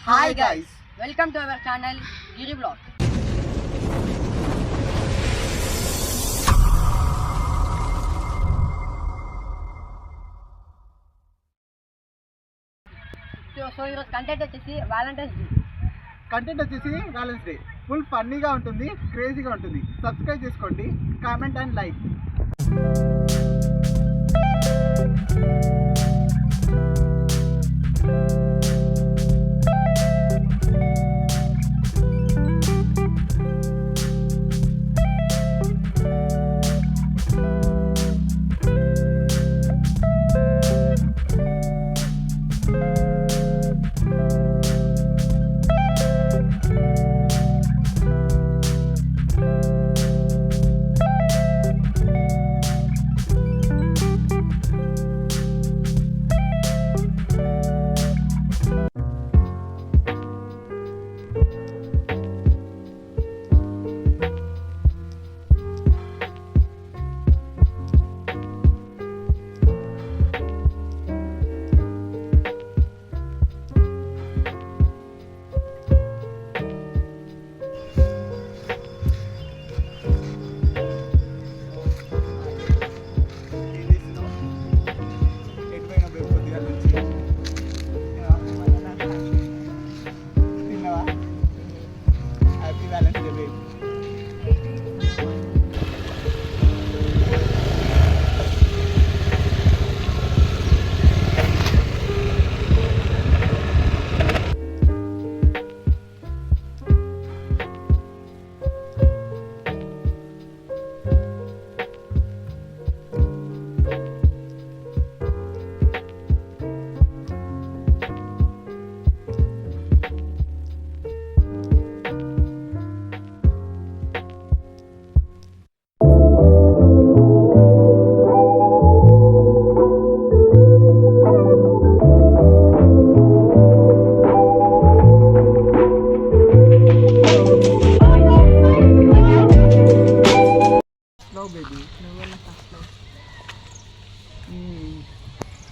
Hi guys, welcome to our channel Giri Vlog. So ఈరోజు content వచ్చేసి Valentine's day full ఫన్నీగా ఉంటుంది, క్రేజీగా ఉంటుంది. సబ్స్క్రైబ్ చేసుకోండి, కామెంట్ అండ్ లైక్.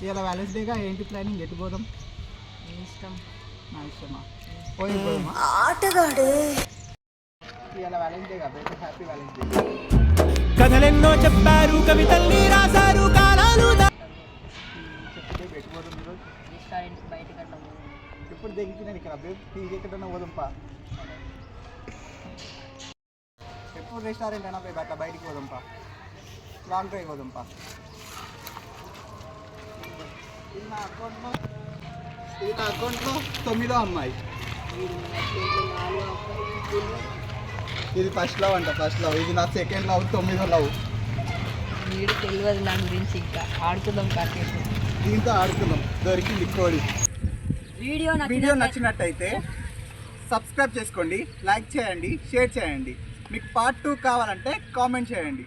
ఇలా వ్యాలెన్స్ డేగా ఏంటి ప్లానింగ్? ఎటు పోదాం? నా ఇష్టమా? పోదామా? ఆటగాడే ఇలా వ్యాలెన్స్ డే కాబట్టి హ్యాపీ వ్యాలెన్స్ డే. కథలెన్నో చెప్పారు, కవితల్ని రాశారు, కాలాలు చెప్తే పెట్టుకోదాం. ఈరోజు రెస్టారెంట్స్ బయటకు అట్లా ఇప్పుడు దిగుతున్నాను ఇక్కడ టీవీ ఎక్కడన్నా పోదాంపా. ఎప్పుడు రెస్టారెంట్ అయినా పోయి అట్లా బయటికి పోదాంపా, లాంగ్ డ్రైవ్ పోదాంపా. నా అకౌంట్లో 9వ అమ్మాయి. ఇది ఫస్ట్ లవ్ అంట, ఫస్ట్ లవ్. ఇది నా సెకండ్ లవ్, 9వ లవ్. వీడు తెలియదు నా గురించి. ఇంకా ఆడుకుందాం కాసేపు, దీంతో ఆడుకుందాం. దొరికింది కోడి. వీడియో నచ్చినట్టయితే సబ్స్క్రైబ్ చేసుకోండి, లైక్ చేయండి, షేర్ చేయండి. మీకు పార్ట్ 2 కావాలంటే కామెంట్ చేయండి.